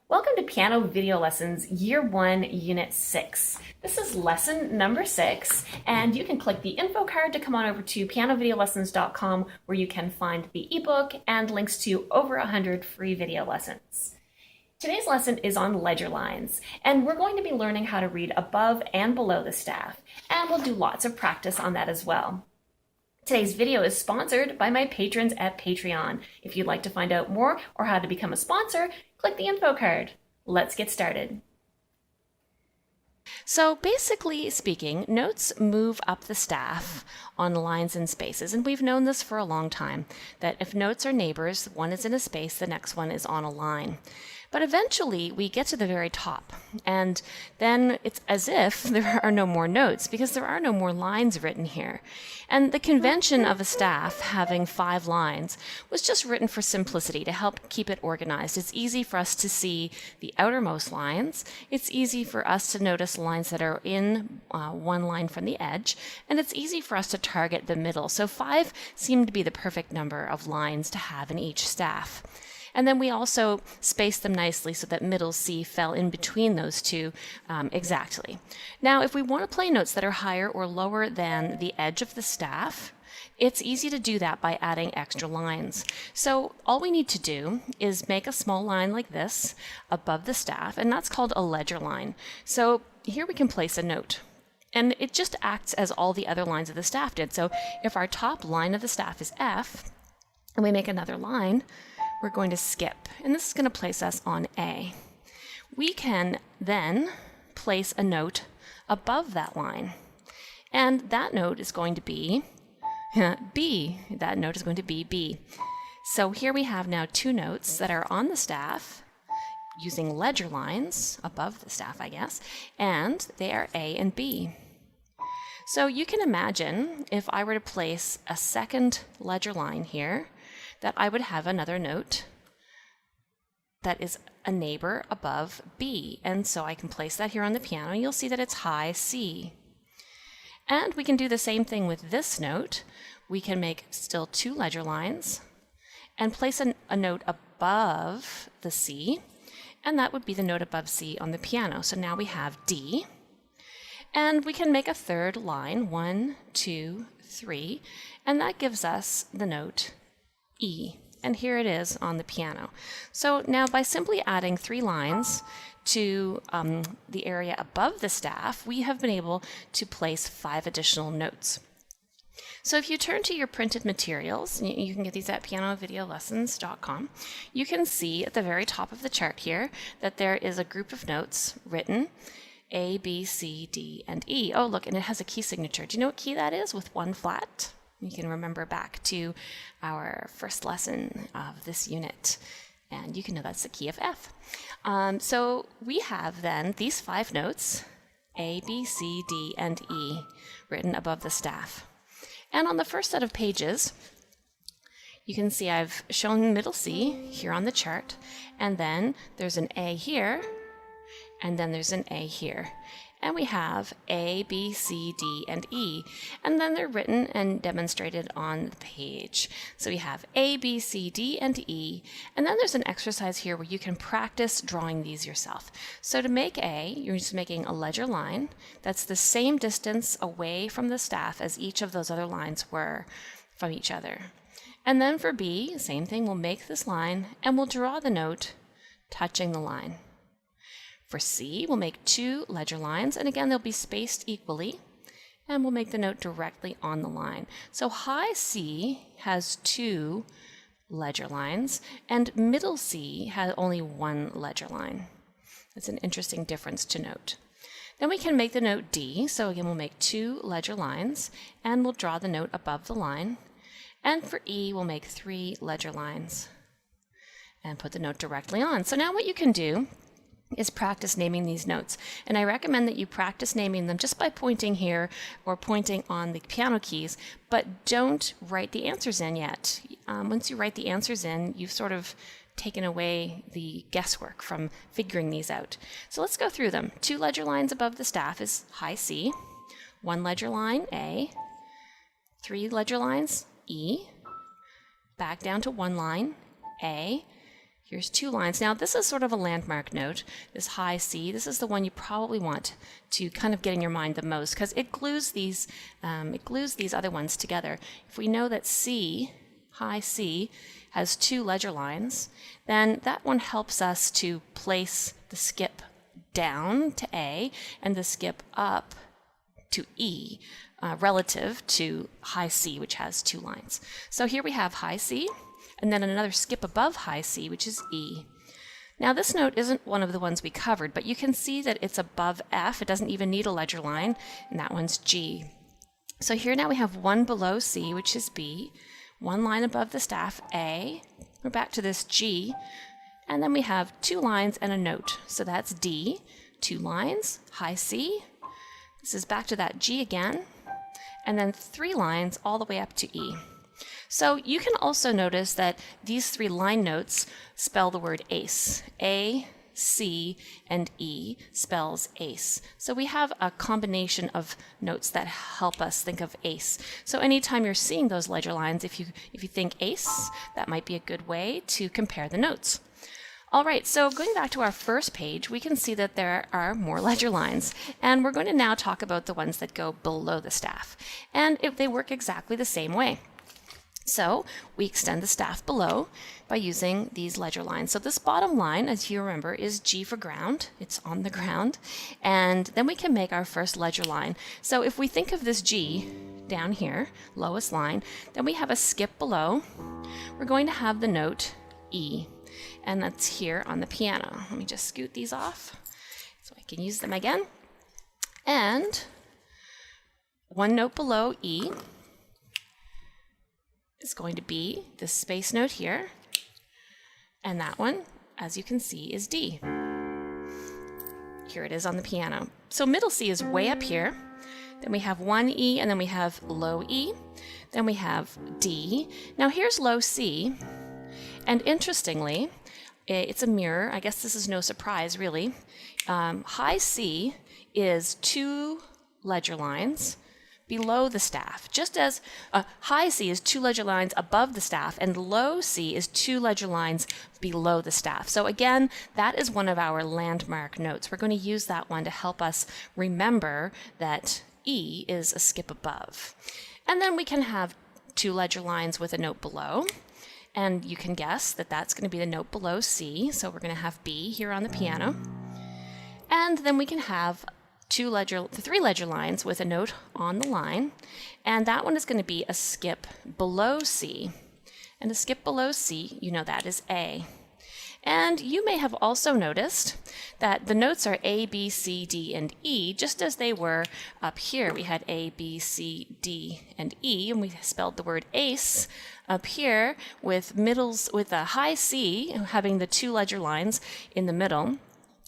Welcome to Piano Video Lessons Year 1, Unit 6. This is lesson number 6, and you can click the info card to come on over to pianovideolessons.com where you can find the ebook and links to over 100 free video lessons. Today's lesson is on ledger lines, and we're going to be learning how to read above and below the staff, and we'll do lots of practice on that as well. Today's video is sponsored by my patrons at Patreon. If you'd like to find out more or how to become a sponsor, click the info card. Let's get started. So basically speaking, notes move up the staff on lines and spaces, and we've known this for a long time, that if notes are neighbors, one is in a space, the next one is on a line. But eventually we get to the very top, and then it's as if there are no more notes because there are no more lines written here. And the convention of a staff having 5 lines was just written for simplicity to help keep it organized. It's easy for us to see the outermost lines. It's easy for us to notice lines that are in one line from the edge, and it's easy for us to target the middle. So 5 seemed to be the perfect number of lines to have in each staff. And then we also spaced them nicely so that middle C fell in between those two exactly. Now, if we want to play notes that are higher or lower than the edge of the staff, it's easy to do that by adding extra lines. So all we need to do is make a small line like this above the staff, and that's called a ledger line. So here we can place a note. And it just acts as all the other lines of the staff did. So if our top line of the staff is F, and we make another line, we're going to skip, and this is going to place us on A. We can then place a note above that line, and that note is going to be B. That note is going to be B. So here we have now 2 notes that are on the staff using ledger lines above the staff, I guess, and they are A and B. So you can imagine if I were to place a second ledger line here, that I would have another note that is a neighbor above B. And so I can place that here on the piano. You'll see that it's high C. And we can do the same thing with this note. We can make still 2 ledger lines and place a note above the C, and that would be the note above C on the piano. So now we have D. And we can make a third line, 1, 2, 3, and that gives us the note E, and here it is on the piano. So now by simply adding 3 lines to the area above the staff, we have been able to place 5 additional notes. So if you turn to your printed materials, you can get these at pianovideolessons.com, you can see at the very top of the chart here that there is a group of notes written A, B, C, D, and E. Oh, look, and it has a key signature. Do you know what key that is with 1 flat? You can remember back to our first lesson of this unit, and you can know that's the key of F. So we have then these 5 notes, A, B, C, D, and E, written above the staff. And on the first set of pages, you can see I've shown middle C here on the chart, and then there's an A here, and then there's an A here. And we have A, B, C, D, and E. And then they're written and demonstrated on the page. So we have A, B, C, D, and E. And then there's an exercise here where you can practice drawing these yourself. So to make A, you're just making a ledger line that's the same distance away from the staff as each of those other lines were from each other. And then for B, same thing, we'll make this line and we'll draw the note touching the line. For C, we'll make 2 ledger lines, and again, they'll be spaced equally, and we'll make the note directly on the line. So high C has 2 ledger lines, and middle C has only 1 ledger line. That's an interesting difference to note. Then we can make the note D, so again, we'll make 2 ledger lines, and we'll draw the note above the line. And for E, we'll make 3 ledger lines, and put the note directly on. So now what you can do is practice naming these notes. And I recommend that you practice naming them just by pointing here or pointing on the piano keys, but don't write the answers in yet. Once you write the answers in, you've sort of taken away the guesswork from figuring these out. So let's go through them. 2 ledger lines above the staff is high C, 1 ledger line A, 3 ledger lines E, back down to 1 line A, Here's 2 lines. Now this is sort of a landmark note, this high C. This is the one you probably want to kind of get in your mind the most because it glues these other ones together. If we know that C, high C, has 2 ledger lines, then that one helps us to place the skip down to A and the skip up to E relative to high C, which has 2 lines. So here we have high C, and then another skip above high C, which is E. Now this note isn't one of the ones we covered, but you can see that it's above F. It doesn't even need a ledger line, and that one's G. So here now we have one below C, which is B, 1 line above the staff, A. We're back to this G, and then we have 2 lines and a note. So that's D, 2 lines, high C. This is back to that G again, and then 3 lines all the way up to E. So you can also notice that these 3 line notes spell the word ace. A, C, and E spells ace. So we have a combination of notes that help us think of ace. So anytime you're seeing those ledger lines, if you think ace, that might be a good way to compare the notes. All right, so going back to our first page, we can see that there are more ledger lines, and we're going to now talk about the ones that go below the staff, and if they work exactly the same way. So we extend the staff below by using these ledger lines. So this bottom line, as you remember, is G for ground. It's on the ground. And then we can make our first ledger line. So if we think of this G down here, lowest line, then we have a skip below. We're going to have the note E, and that's here on the piano. Let me just scoot these off so I can use them again. And one note below E is going to be this space note here, and that one, as you can see, is D. Here it is on the piano. So middle C is way up here, then we have 1 E, and then we have low E, then we have D. Now here's low C, and interestingly, it's a mirror. I guess this is no surprise, really. High C is 2 ledger lines below the staff, just as high C is 2 ledger lines above the staff, and low C is 2 ledger lines below the staff. So again, that is one of our landmark notes. We're going to use that one to help us remember that E is a skip above. And then we can have 2 ledger lines with a note below, and you can guess that that's going to be the note below C, so we're going to have B here on the piano. And then we can have 3 ledger lines with a note on the line, and that one is going to be a skip below C. And a skip below C, you know that is A. And you may have also noticed that the notes are A, B, C, D, and E, just as they were up here. We had A, B, C, D, and E, and we spelled the word ace up here with a high C having the 2 ledger lines in the middle.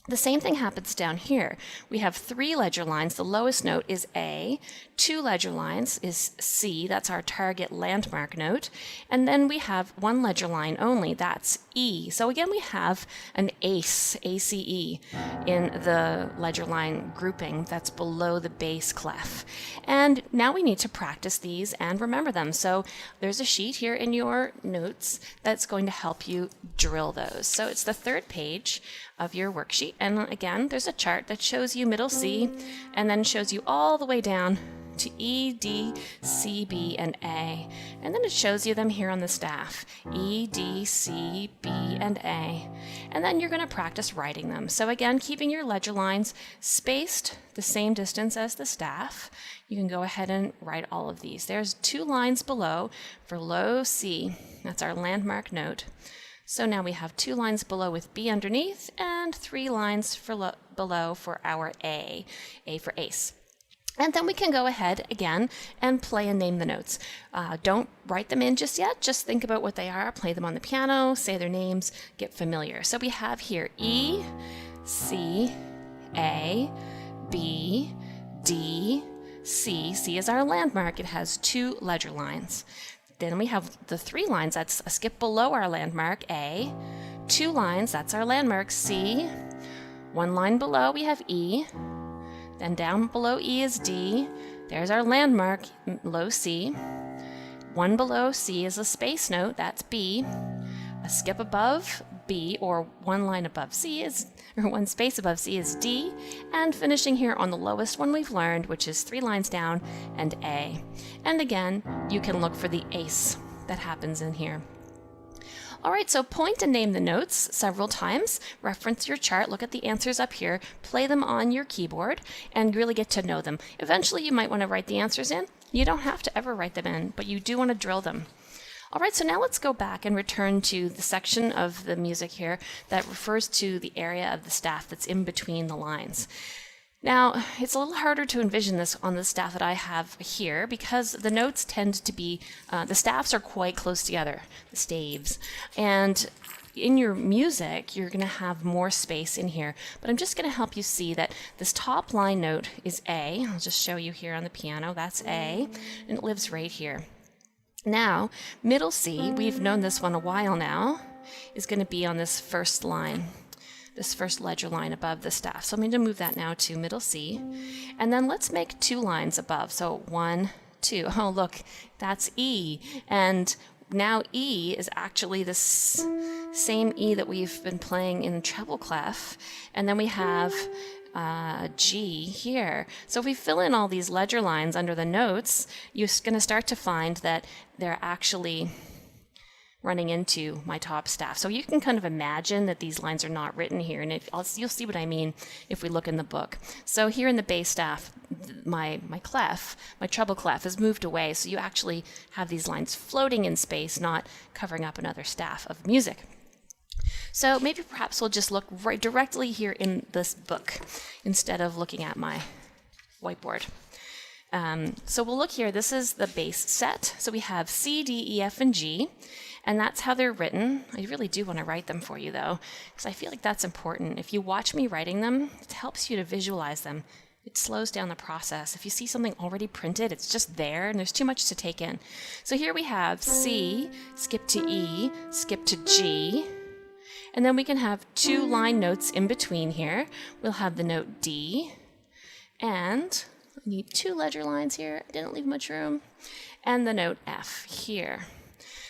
The same thing happens down here. We have 3 ledger lines. The lowest note is A. 2 ledger lines is C. That's our target landmark note. And then we have 1 ledger line only. That's E. So again, we have an ace, A-C-E, in the ledger line grouping that's below the bass clef. And now we need to practice these and remember them. So there's a sheet here in your notes that's going to help you drill those. So it's the 3rd page of your worksheet, and again there's a chart that shows you middle C and then shows you all the way down to E, D, C, B, and A, and then it shows you them here on the staff, E, D, C, B, and A, and then you're going to practice writing them. So again, keeping your ledger lines spaced the same distance as the staff, you can go ahead and write all of these. There's 2 lines below for low C, that's our landmark note. So now we have 2 lines below with B underneath and 3 lines below for our A for ace. And then we can go ahead again and play and name the notes. Don't write them in just yet, just think about what they are, play them on the piano, say their names, get familiar. So we have here E, C, A, B, D, C. C is our landmark, it has 2 ledger lines. Then we have the 3 lines, that's a skip below our landmark, A. 2 lines, that's our landmark, C. 1 line below, we have E. Then down below E is D. There's our landmark, low C. 1 below C is a space note, that's B. A skip above B, or one line above C or one space above C is D, and finishing here on the lowest one we've learned, which is 3 lines down, and A. And again, you can look for the ace that happens in here. All right, so point and name the notes several times, reference your chart, look at the answers up here, play them on your keyboard, and really get to know them. Eventually, you might want to write the answers in. You don't have to ever write them in, but you do want to drill them. All right, so now let's go back and return to the section of the music here that refers to the area of the staff that's in between the lines. Now, it's a little harder to envision this on the staff that I have here because the notes tend to be, the staffs are quite close together, the staves. And in your music, you're going to have more space in here. But I'm just going to help you see that this top line note is A. I'll just show you here on the piano. That's A, and it lives right here. Now, middle C, we've known this one a while now, is going to be on this first line. This first ledger line above the staff. So I'm going to move that now to middle C. And then let's make 2 lines above. So 1, 2. Oh, look, that's E. And now E is actually this same E that we've been playing in treble clef. And then we have G here. So if we fill in all these ledger lines under the notes, you're going to start to find that they're actually running into my top staff. So you can kind of imagine that these lines are not written here, and you'll see what I mean if we look in the book. So here in the bass staff, my treble clef has moved away, so you actually have these lines floating in space, not covering up another staff of music. So maybe perhaps we'll just look right directly here in this book instead of looking at my whiteboard. So we'll look here. This is the bass set. So we have C, D, E, F, and G. And that's how they're written. I really do want to write them for you, though, because I feel like that's important. If you watch me writing them, it helps you to visualize them. It slows down the process. If you see something already printed, it's just there, and there's too much to take in. So here we have C, skip to E, skip to G, and then we can have 2 line notes in between here. We'll have the note D, and I need 2 ledger lines here. I didn't leave much room. And the note F here.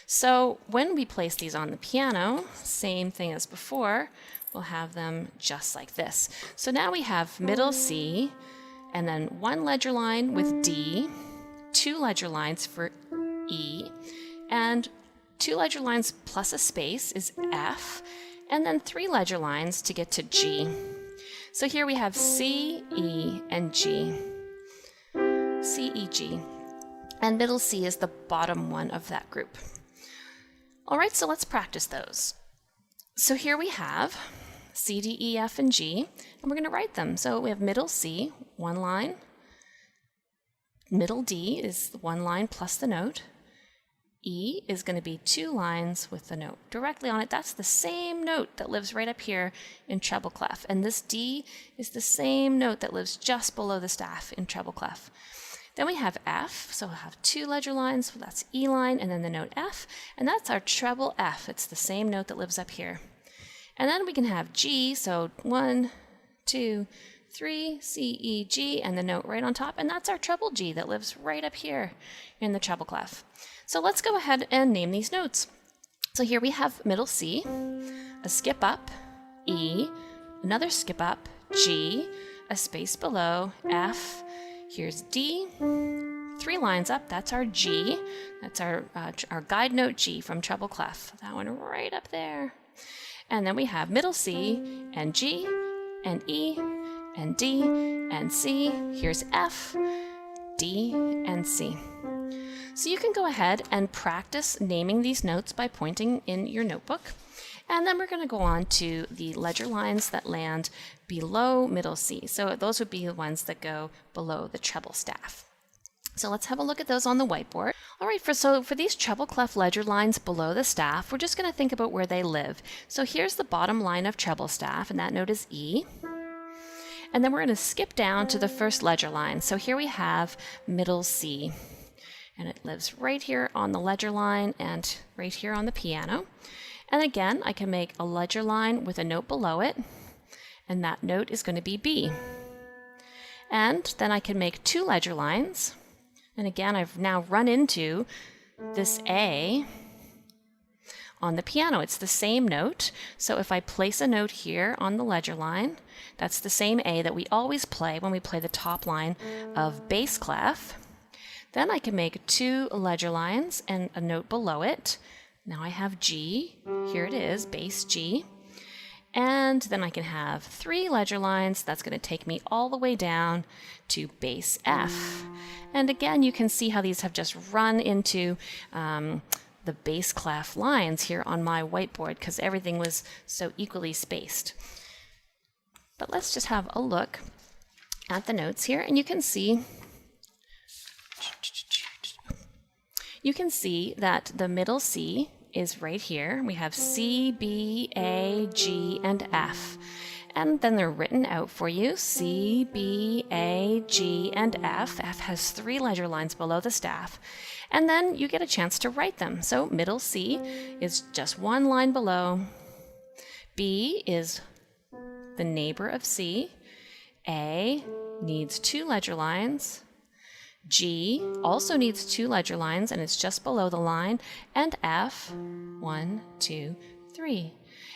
So when we place these on the piano, same thing as before, we'll have them just like this. So now we have middle C, and then 1 ledger line with D, 2 ledger lines for E, and 2 ledger lines plus a space is F, and then 3 ledger lines to get to G. So here we have C, E, and G. C, E, G. And middle C is the bottom one of that group. All right, so let's practice those. So here we have C, D, E, F, and G, and we're going to write them. So we have middle C, 1 line. Middle D is 1 line plus the note. E is going to be 2 lines with the note directly on it. That's the same note that lives right up here in treble clef. And this D is the same note that lives just below the staff in treble clef. Then we have F, so we'll have 2 ledger lines, so that's E line, and then the note F, and that's our treble F. It's the same note that lives up here. And then we can have G, so 1, 2, 3, C, E, G, and the note right on top, and that's our treble G that lives right up here in the treble clef. So let's go ahead and name these notes. So here we have middle C, a skip up, E, another skip up, G, a space below, F, here's D, 3 lines up, that's our G, that's our guide note G from treble clef, that one right up there. And then we have middle C, and G, and E, and D, and C, here's F, D, and C. So you can go ahead and practice naming these notes by pointing in your notebook. And then we're going to go on to the ledger lines that land below middle C. So those would be the ones that go below the treble staff. So let's have a look at those on the whiteboard. All right, for these treble clef ledger lines below the staff, we're just going to think about where they live. So here's the bottom line of treble staff, and that note is E. And then we're going to skip down to the first ledger line. So here we have middle C. And it lives right here on the ledger line and right here on the piano. And again, I can make a ledger line with a note below it, and that note is going to be B. And then I can make 2 ledger lines, and again, I've now run into this A on the piano. It's the same note. So if I place a note here on the ledger line, that's the same A that we always play when we play the top line of bass clef. Then I can make 2 ledger lines and a note below it. Now I have G. Here it is, bass G. And then I can have 3 ledger lines. That's going to take me all the way down to bass F. And again, you can see how these have just run into the bass clef lines here on my whiteboard because everything was so equally spaced. But let's just have a look at the notes here, and you can see that the middle C is right here. We have C, B, A, G, and F. And then they're written out for you. C, B, A, G, and F. F has 3 ledger lines below the staff. And then you get a chance to write them. So middle C is just 1 line below. B is the neighbor of C. A needs 2 ledger lines. G also needs 2 ledger lines and it's just below the line. And F, 1, 2, 3.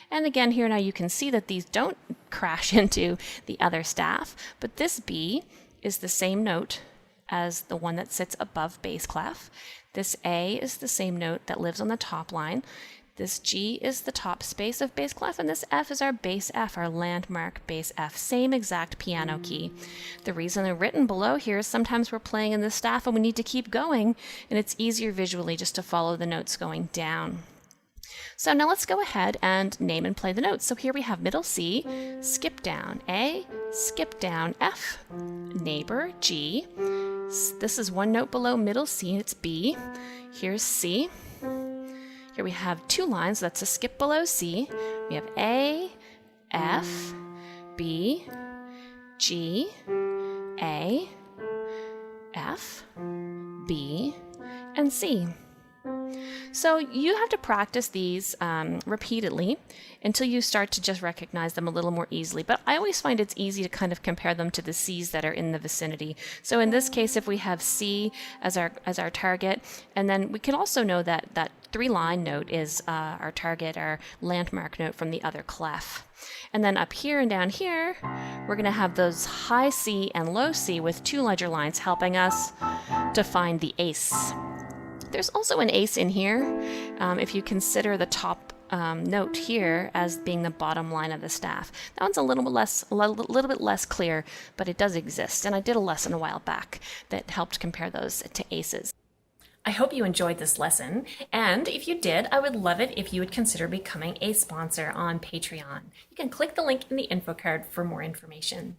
And again, here now you can see that these don't crash into the other staff, but this B is the same note as the one that sits above bass clef. This A is the same note that lives on the top line. This G is the top space of bass clef, and this F is our bass F, our landmark bass F, same exact piano key. The reason they're written below here is sometimes we're playing in the staff and we need to keep going, and it's easier visually just to follow the notes going down. So now let's go ahead and name and play the notes. So here we have middle C, skip down A, skip down F, neighbor G. This is 1 note below middle C, it's B. Here's C. Here we have 2 lines, so that's a skip below C. We have A, F, B, G, A, F, B, and C. So you have to practice these repeatedly until you start to just recognize them a little more easily. But I always find it's easy to kind of compare them to the C's that are in the vicinity. So in this case, if we have C as our target, and then we can also know that that 3-line note is our target, our landmark note from the other clef. And then up here and down here, we're going to have those high C and low C with 2 ledger lines helping us to find the ace. There's also an ace in here if you consider the top note here as being the bottom line of the staff. That one's a little bit less clear, but it does exist. And I did a lesson a while back that helped compare those to aces. I hope you enjoyed this lesson, and if you did, I would love it if you would consider becoming a sponsor on Patreon. You can click the link in the info card for more information.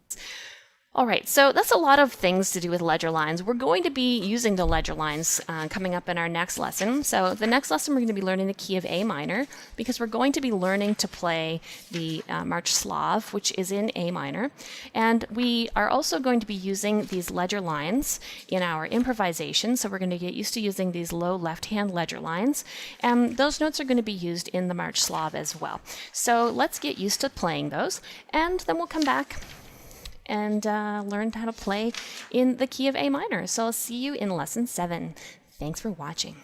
All right, so that's a lot of things to do with ledger lines. We're going to be using the ledger lines coming up in our next lesson. So the next lesson, we're going to be learning the key of A minor, because we're going to be learning to play the March Slav, which is in A minor. And we are also going to be using these ledger lines in our improvisation. So we're going to get used to using these low left-hand ledger lines. And those notes are going to be used in the March Slav as well. So let's get used to playing those, and then we'll come back and learn how to play in the key of A minor. So I'll see you in lesson 7. Thanks for watching.